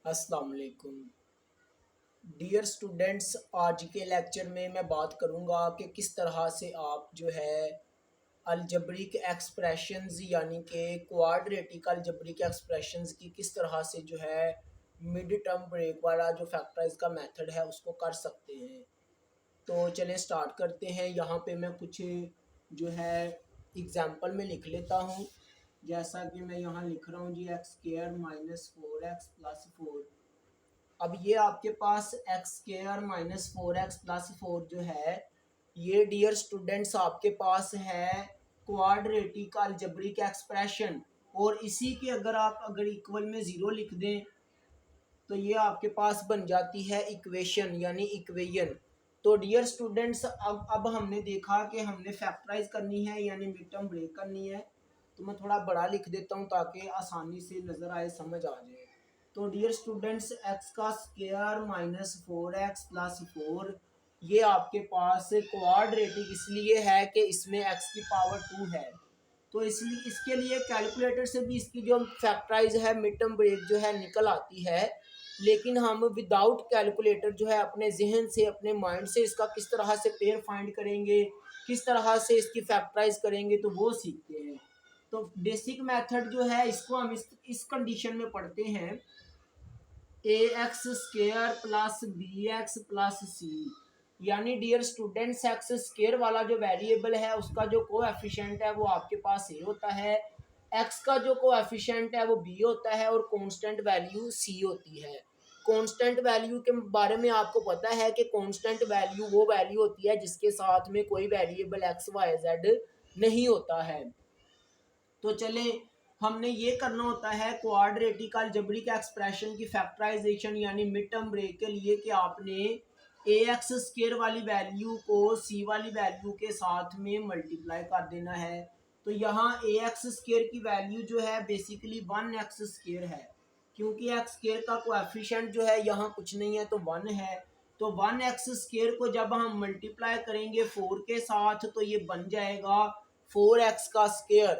अस्सलाम वालेकुम dear students. आज के लेक्चर में मैं बात करूंगा कि किस तरह से आप जो है अलजबरिक एक्सप्रेशंस यानी कि क्वाड्रेटिक अलजबरिक एक्सप्रेशंस की किस तरह से जो है मिड टर्म ब्रेक वाला जो फैक्टराइज का मेथड है उसको कर सकते हैं। तो चलें स्टार्ट करते हैं। यहाँ पे मैं कुछ जो है एग्जांपल में लिख लेता हूँ। जैसा कि मैं यहाँ लिख रहा हूँ जी, X square minus 4x plus 4। अब ये आपके पास X square minus 4x plus 4 जो है, ये डियर स्टूडेंट्स आपके पास है क्वाड्रेटिक अलजेब्रिक एक्सप्रेशन। और इसी के अगर इक्वल में ज़ीरो लिख दें तो ये आपके पास बन जाती है इक्वेशन यानी इक्वेशन। तो डियर स्टूडेंट्स, अब हमने देखा कि हमने फैक्टराइज करनी है यानी मिड टर्म ब्रेक करनी है। तो मैं थोड़ा बड़ा लिख देता हूँ ताकि आसानी से नज़र आए, समझ आ जाए। तो डियर स्टूडेंट्स, एक्स का स्क्वायर माइनस 4x प्लस 4 ये आपके पास क्वाड्रेटिक इसलिए है कि इसमें x की पावर 2 है। तो इसलिए इसके लिए कैलकुलेटर से भी इसकी जो फैक्टराइज है मिड टर्म ब्रेक जो है निकल आती है। लेकिन हम विदाउट कैलकुलेटर जो है अपने जहन से अपने माइंड से इसका किस तरह से पेयर फाइंड करेंगे, किस तरह से इसकी फैक्टराइज करेंगे, तो वो सीखते हैं। तो बेसिक मेथड जो है इसको हम इस कंडीशन में पढ़ते हैं, A X square plus B X plus C. यानी डियर स्टूडेंट्स, एक्स स्क्र वाला जो वेरिएबल है उसका जो कोएफिशिएंट है वो आपके पास ए होता है, एक्स का जो कोएफिशिएंट है वो बी होता है और कांस्टेंट वैल्यू सी होती है। कांस्टेंट वैल्यू के बारे में आपको पता है कि कांस्टेंट वैल्यू वो वैल्यू होती है जिसके साथ में कोई वेरिएबल एक्स वाई जेड नहीं होता है। तो चले, हमने ये करना होता है क्वाड्रेटिक अलजेब्रिक एक्सप्रेशन की फैक्टराइजेशन यानी मिड टर्म ब्रेक के लिए कि आपने ए एक्स स्क्र वाली वैल्यू को सी वाली वैल्यू के साथ में मल्टीप्लाई कर देना है। तो यहाँ ए एक्स स्क्र की वैल्यू जो है बेसिकली 1x स्क्र है, क्योंकि एक्स स्क्र का कोएफिशिएंट जो है यहाँ कुछ नहीं है तो 1 है। तो 1x स्क्र को जब हम मल्टीप्लाई करेंगे 4 के साथ तो ये बन जाएगा 4x का स्क्र।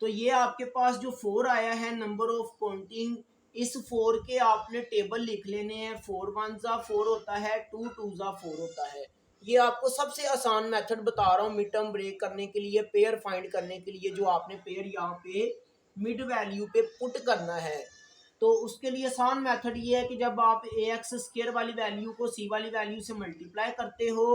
तो ये आपके पास जो 4 आया है नंबर ऑफ काउंटिंग, इस 4 के आपने टेबल लिख लेने हैं। 4 1 जा 4 होता है, 2 2 जा 4 होता है। ये आपको सबसे आसान मेथड बता रहा हूँ मिड टर्म ब्रेक करने के लिए, पेयर फाइंड करने के लिए, जो आपने पेयर यहाँ पे मिड वैल्यू पे पुट करना है। तो उसके लिए आसान मेथड ये है कि जब आप ए एक्स स्क्र वाली वैल्यू को सी वाली वैल्यू से मल्टीप्लाई करते हो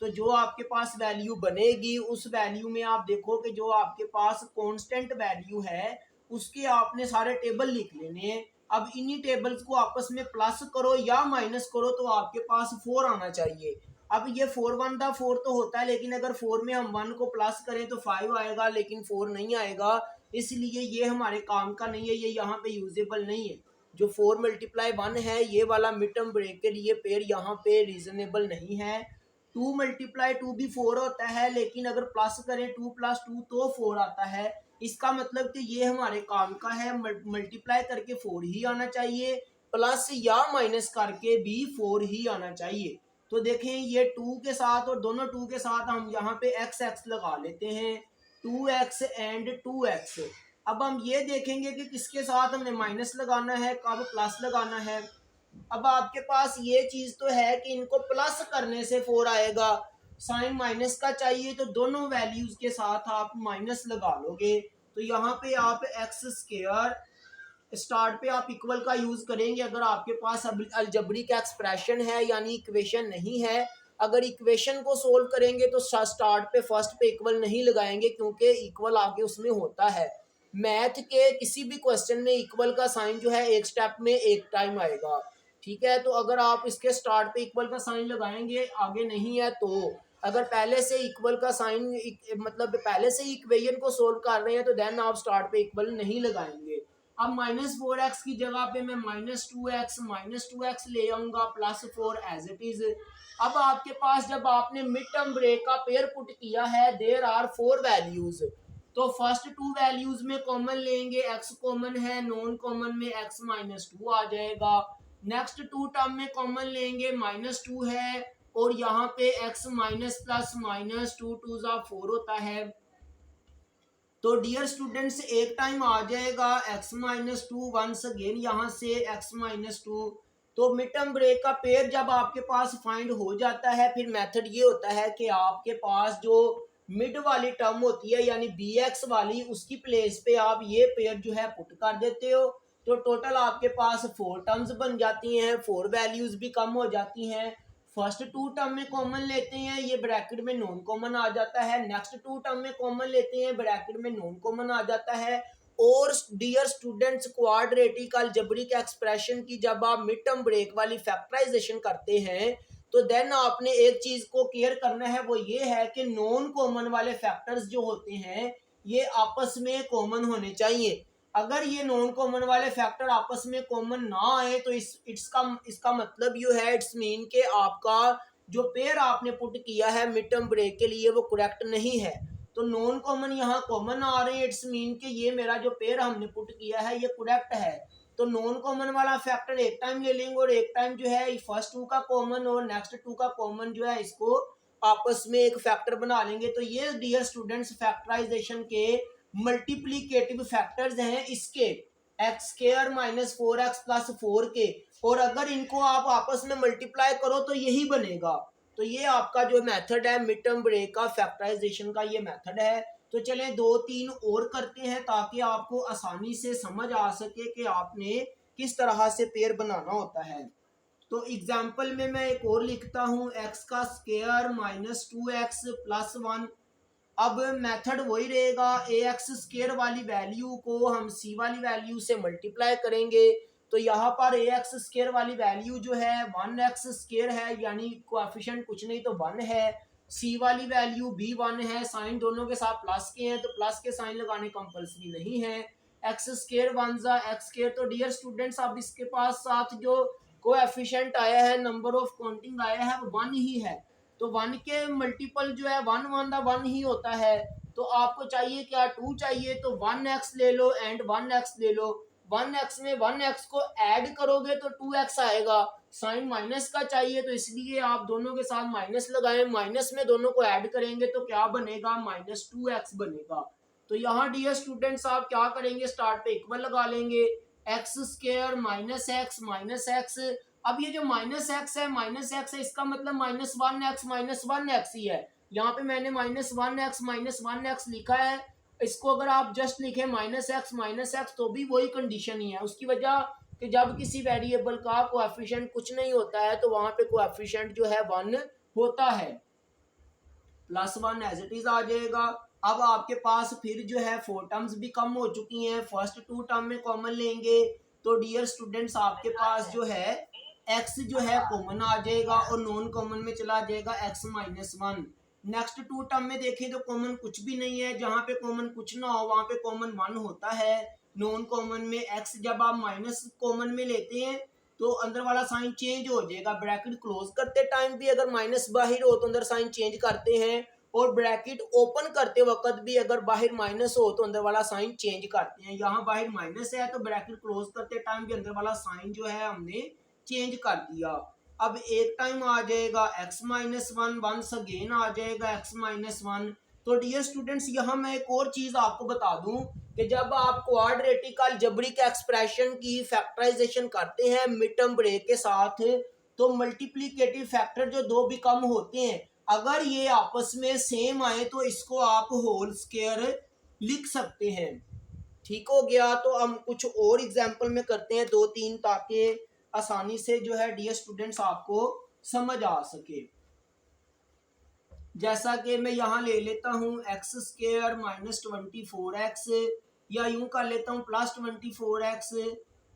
तो जो आपके पास वैल्यू बनेगी उस वैल्यू में आप देखो कि जो आपके पास कांस्टेंट वैल्यू है उसके आपने सारे टेबल लिख लेने हैं। अब इन्हीं टेबल्स को आपस में प्लस करो या माइनस करो तो आपके पास 4 आना चाहिए। अब ये 4 1 दा 4 तो होता है, लेकिन अगर 4 में हम 1 को प्लस करें तो 5 आएगा, लेकिन 4 नहीं आएगा। इसलिए ये हमारे काम का नहीं है, ये यहाँ पे यूजेबल नहीं है। जो 4 मल्टीप्लाई 1 है ये वाला मिड टर्म ब्रेक के लिए पेयर यहाँ पे रीजनेबल नहीं है। 2 मल्टीप्लाई 2 भी 4 होता है, लेकिन अगर प्लस करें 2 प्लस 2 तो 4 आता है। इसका मतलब कि ये हमारे काम का है, मल्टीप्लाई करके 4 ही आना चाहिए, प्लस या माइनस करके भी 4 ही आना चाहिए। तो देखें ये 2 के साथ और दोनों 2 के साथ हम यहाँ पे एक्स एक्स लगा लेते हैं, 2x एंड 2x। अब हम ये देखेंगे कि किसके साथ हमने माइनस लगाना है, कब प्लस लगाना है। अब आपके पास ये चीज तो है कि इनको प्लस करने से 4 आएगा, साइन माइनस का चाहिए तो दोनों वैल्यूज के साथ आप माइनस लगा लोगे। तो यहाँ पे आप एक्स स्क्वायर स्टार्ट पे आप इक्वल का यूज करेंगे अगर आपके पास अलजेब्रिक एक्सप्रेशन है यानी इक्वेशन नहीं है। अगर इक्वेशन को सोल्व करेंगे तो स्टार्ट पे फर्स्ट पे इक्वल नहीं लगाएंगे, क्योंकि इक्वल आगे उसमें होता है। मैथ के किसी भी क्वेश्चन में इक्वल का साइन जो है एक स्टेप में एक टाइम आएगा, ठीक है। तो अगर आप इसके स्टार्ट पे इक्वल का साइन लगाएंगे आगे नहीं है, तो अगर पहले से इक्वल का साइन मतलब पहले से ही इक्वेशन को सोल्व कर रहे हैं तो देन आप स्टार्ट पे इक्वल नहीं लगाएंगे। अब -4x की जगह पे मैं -2x ले आऊंगा, +4 एज इट इज। अब आपके पास जब आपने मिड टर्म ब्रेक का पेयर पुट किया है, देयर आर 4 वैल्यूज। तो फर्स्ट 2 वैल्यूज में कॉमन लेंगे, x कॉमन है, नॉन कॉमन में x -2 आ जाएगा। नेक्स्ट 2 टर्म में कॉमन लेंगे, -2 है और यहाँ पे x माइनस प्लस माइनस 2 2 जा 4 होता है। तो डियर स्टूडेंट्स एक टाइम आ जाएगा x-2 वंस अगेन यहाँ से x-2। तो मिड टर्म ब्रेक का पेयर जब आपके पास फाइंड हो जाता है फिर मेथड ये होता है कि आपके पास जो मिड वाली टर्म होती है यानी bx वाली उसकी प्लेस पे आप ये पेयर जो है पुट कर देते हो। तो टोटल आपके पास 4 टर्म्स बन जाती हैं, 4 वैल्यूज भी कम हो जाती हैं। फर्स्ट 2 टर्म में कॉमन लेते हैं, ये ब्रैकेट में नॉन कॉमन आ जाता है। नेक्स्ट 2 टर्म में कॉमन लेते हैं, ब्रैकेट में नॉन कॉमन आ जाता है। और dear students quadratic algebraic expression की जब आप मिड टर्म ब्रेक वाली फैक्टराइजेशन करते हैं तो देन आपने एक चीज को केयर करना है, वो ये है कि नॉन कॉमन वाले फैक्टर्स जो होते हैं ये आपस में कॉमन होने चाहिए। अगर ये नॉन कॉमन वाले फैक्टर आपस में कॉमन ना आए तो इसका मतलब ये है, इट्स मीन के आपका जो पेयर आपने पुट किया है मिड टर्म ब्रेक के लिए वो करेक्ट नहीं है। तो नॉन कॉमन यहाँ कॉमन आ रहे हैं, इट्स मीन के ये मेरा जो पेयर हमने पुट किया है ये करेक्ट है। तो नॉन कॉमन वाला फैक्टर एक टाइम ले लेंगे और एक टाइम जो है फर्स्ट 2 का कॉमन और नेक्स्ट 2 का कॉमन जो है इसको आपस में एक फैक्टर बना लेंगे। तो ये डियर स्टूडेंट्स फैक्टराइजेशन के मल्टीप्लीकेटिव फैक्टर्स हैं इसके x square minus 4x plus 4 के, और अगर इनको आप आपस में मल्टीप्लाई करो तो यही बनेगा। तो ये आपका जो मेथड है मिड टर्म ब्रेक का फैक्टराइजेशन का ये मेथड है। तो चलें 2-3 और करते हैं ताकि आपको आसानी से समझ आ सके कि आपने किस तरह से पेयर बनाना होता है। तो एग्जाम्पल में मैं एक और लिखता हूँ x का स्क्वायर माइनस 2x प्लस 1। अब मेथड वही रहेगा, ए एक्स स्केयर वाली वैल्यू को हम सी वाली वैल्यू से मल्टीप्लाई करेंगे। तो यहाँ पर ए एक्स स्केयर वाली वैल्यू जो है 1x स्केयर है यानी कोएफिशिएंट कुछ नहीं तो 1 है। सी वाली वैल्यू भी 1 है, साइन दोनों के साथ प्लस के हैं तो प्लस के साइन लगाने कंपल्सरी नहीं है। एक्स स्केयर 1 जा एक्स स्केयर। तो डियर स्टूडेंट्स अब इसके पास साथ जो कोएफिशिएंट आया है, नंबर ऑफ काउंटिंग आया है वो 1 ही है। तो 1 के मल्टीपल जो है 1 1 दा 1 ही होता है। तो आपको चाहिए क्या, 2 चाहिए तो 1x ले लो एंड 1x ले लो। 1x में 1x को ऐड करोगे तो 2x आएगा। साइन माइनस का चाहिए तो इसलिए आप दोनों के साथ माइनस लगाएं, माइनस में दोनों को ऐड करेंगे तो क्या बनेगा, माइनस 2x बनेगा। तो यहाँ डियर स्टूडेंट्स आप क्या करेंगे, स्टार्ट पे इक्वल लगा लेंगे, एक्स स्क्वायर माइनस एक्स। अब ये जो माइनस एक्स है इसका मतलब माइनस वन एक्स ही है। यहाँ पे मैंने माइनस वन एक्स लिखा है। इसको अगर आप जस्ट लिखे माइनस एक्स तो भी वही कंडीशन ही है। उसकी वजह कि जब किसी वेरिएबल का कोएफिशिएंट कुछ नहीं होता है तो वहां पे कोएफिशिएंट जो है 1 होता है। प्लस 1 एज इट इज आ जाएगा। अब आपके पास फिर जो है 4 टर्म्स भी कम हो चुकी हैं, फर्स्ट 2 टर्म में कॉमन लेंगे तो डियर स्टूडेंट्स आपके पास जो है x जो है कॉमन आ जाएगा और नॉन कॉमन में चला जाएगा x-1। नेक्स्ट 2 टर्म में देखें तो कॉमन कुछ भी नहीं है, जहां पे कॉमन कुछ ना हो वहां पे कॉमन 1 होता है। नॉन कॉमन में x जब आप माइनस कॉमन में लेते हैं तो अंदर वाला साइन चेंज हो जाएगा। ब्रैकेट क्लोज करते टाइम भी अगर माइनस बाहर हो तो अंदर साइन चेंज करते हैं, और ब्रैकेट ओपन करते वक्त भी अगर बाहर माइनस हो तो अंदर वाला साइन चेंज करते हैं। यहाँ बाहर माइनस है तो ब्रैकेट क्लोज करते टाइम भी अंदर वाला साइन जो है हमने चेंज कर दिया। अब एक टाइम आ जाएगा x-1, वंस अगेन आ जाएगा x-1। तो डियर स्टूडेंट्स यहाँ मैं एक और चीज आपको बता दूं कि जब आप क्वाड्रेटिक अलजेब्रिक एक्सप्रेशन की फैक्टराइजेशन करते हैं मिड टर्म ब्रेक के साथ तो मल्टीप्लिकेटिव फैक्टर जो 2 भी कम होते हैं, अगर ये आपस में सेम आए तो इसको आप होल स्क्वायर लिख सकते हैं। ठीक हो गया। तो हम कुछ और एग्जांपल में करते हैं 2-3 ताकि आसानी से जो है डियर स्टूडेंट्स आपको समझ आ सके। जैसा कि मैं यहाँ ले लेता हूँ एक्स स्क्वायर माइनस 24x, या यूं कर लेता हूँ प्लस 24x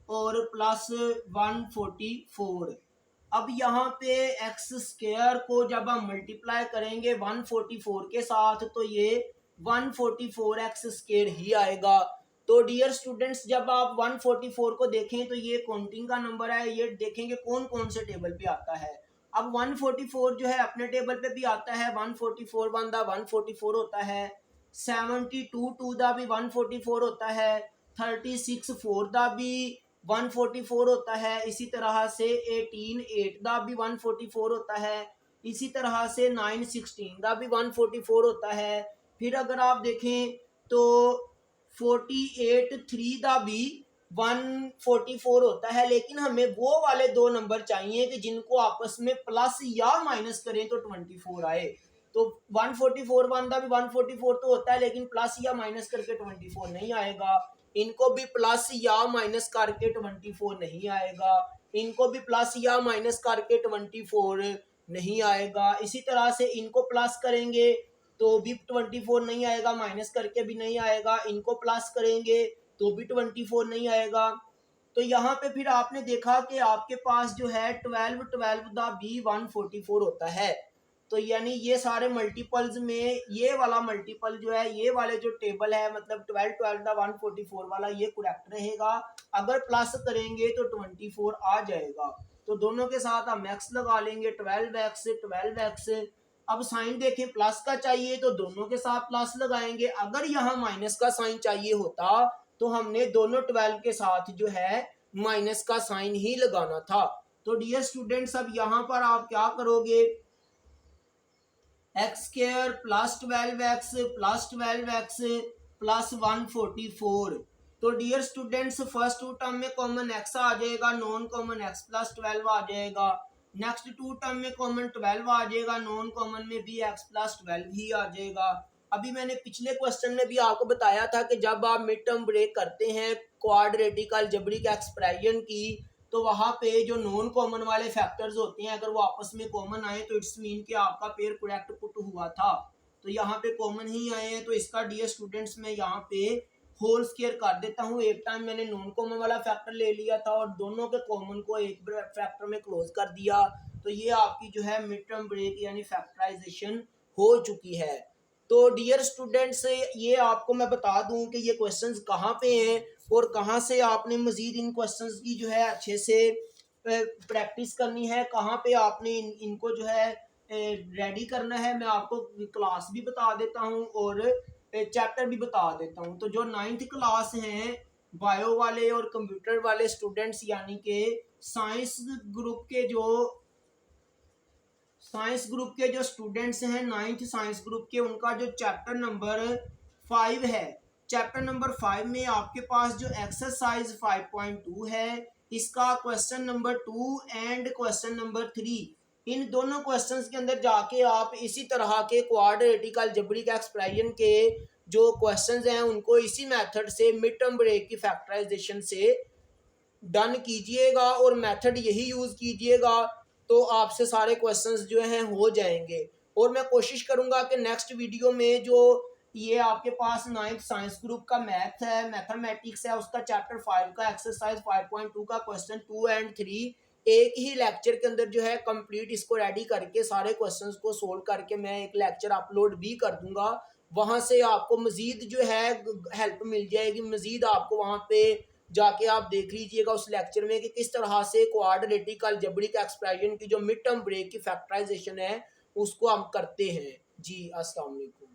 और प्लस 144। अब यहाँ पे एक्स स्क्वायर को जब हम मल्टीप्लाई करेंगे 144 के साथ तो ये 144x स्क्वायर ही आएगा। तो डियर स्टूडेंट्स जब आप 144 को देखें तो ये काउंटिंग का नंबर है, ये देखेंगे कौन कौन से टेबल पे आता है। अब 144 जो है अपने टेबल पे भी आता है, 144 1 दा 144 होता है, 72 2 दा भी 144 होता है, 36 4 दा भी 144 होता है, इसी तरह से 18 8 दा भी 144 होता है, इसी तरह से 9 16 दा भी 144 होता है। फिर अगर आप देखें तो 48 3 दा भी 144 होता है, लेकिन हमें वो वाले दो नंबर चाहिए कि जिनको आपस में प्लस या माइनस करें तो 24 आए। तो 144 वन दा भी 144 तो होता है, लेकिन प्लस या माइनस करके 24 नहीं आएगा। इनको भी प्लस या माइनस करके 24 नहीं आएगा। इनको भी प्लस या माइनस करके 24 नहीं आएगा। इसी तरह से इनको प्लस करेंगे तो भी 24 नहीं आएगा, माइनस करके भी नहीं आएगा। इनको प्लस करेंगे तो भी 24 नहीं आएगा। तो यहाँ पे फिर आपने देखा कि आपके पास जो है 12 12 दा भी 144 होता है। तो यानी ये सारे मल्टीपल्स में ये वाला मल्टीपल जो है, ये वाले जो टेबल है, मतलब 12 12 दा 144 वाला, ये करेक्ट रहेगा। अगर प्लस करेंगे तो 24 आ जाएगा। तो दोनों के साथ हम एक्स लगा लेंगे, 12x 12x। अब साइन देखें, प्लस का चाहिए तो दोनों के साथ प्लस लगाएंगे। अगर यहाँ माइनस का साइन चाहिए होता तो हमने दोनों 12 के साथ जो है माइनस का साइन ही लगाना था। तो डियर स्टूडेंट्स, अब यहाँ पर आप क्या करोगे, x square plus 12x plus 12x plus 144। तो dear students, first two term में कॉमन x आ जाएगा, नॉन कॉमन x प्लस 12 आ जाएगा। नेक्स्ट टू टर्म में कॉमन 12 आ जाएगा, नॉन कॉमन में भी x प्लस 12 ही आ जाएगा। अभी मैंने पिछले क्वेश्चन में भी आपको बताया था कि जब आप मिड टर्म ब्रेक करते हैं क्वाड्रेटिक अलजेब्रिक एक्सप्रेशन की, तो वहां पे जो नॉन कॉमन वाले फैक्टर्स होते हैं, अगर वो आपस में कॉमन आए तो इट्स मीन कि आपका पेयर करेक्ट पुट हुआ था। तो यहाँ पे कॉमन ही आए हैं, तो इसका डियर स्टूडेंट्स मैं यहाँ पे होल स्क्वायर कर देता हूँ। एक टाइम मैंने नॉन कॉमन वाला फैक्टर ले लिया था और दोनों के कॉमन को एक फैक्टर में क्लोज कर दिया। तो ये आपकी जो है मिड टर्म ब्रेक यानी फैक्टराइजेशन हो चुकी है। तो डियर स्टूडेंट्स, ये आपको मैं बता दूं कि ये क्वेश्चंस कहाँ पे हैं और कहाँ से आपने मजीद इन क्वेश्चंस की जो है अच्छे से प्रैक्टिस करनी है, कहाँ पे आपने इनको जो है रेडी करना है। मैं आपको क्लास भी बता देता हूँ और चैप्टर भी बता देता हूँ। तो जो 9th क्लास हैं बायो वाले और कंप्यूटर वाले स्टूडेंट्स, यानी कि साइंस ग्रुप के जो स्टूडेंट्स हैं 9th साइंस ग्रुप के, उनका जो चैप्टर नंबर 5 है, चैप्टर नंबर 5 में आपके पास जो एक्सरसाइज 5.2 है, इसका question number 2 and question number 3, इन दोनों क्वेश्चंस के अंदर जाके आप इसी तरह के क्वाड्रेटिक अलजेब्रिक एक्सप्रेशन के जो क्वेश्चंस हैं उनको इसी मेथड से मिड टर्म ब्रेक की फैक्टराइजेशन से डन कीजिएगा और मेथड यही यूज कीजिएगा, तो आपसे सारे क्वेश्चंस जो हैं हो जाएंगे। और मैं कोशिश करूंगा कि नेक्स्ट वीडियो में जो ये आपके पास 9th साइंस ग्रुप का मैथ है, मैथमेटिक्स है, उसका चैप्टर 5 का एक्सरसाइज 5.2 का क्वेश्चन 2 एंड 3 एक ही लेक्चर के अंदर जो है कंप्लीट इसको रेडी करके सारे क्वेश्चंस को सोल्व करके मैं एक लेक्चर अपलोड भी कर दूंगा। वहां से आपको मजीद जो है हेल्प मिल जाएगी, मजीद आपको वहां पे जाके आप देख लीजिएगा उस लेक्चर में कि किस तरह से क्वाड्रेटिक अलजेब्रिक एक्सप्रेशन की जो मिड टर्म ब्रेक की फैक्टराइजेशन है उसको हम करते हैं। जी अस्सलाम वालेकुम।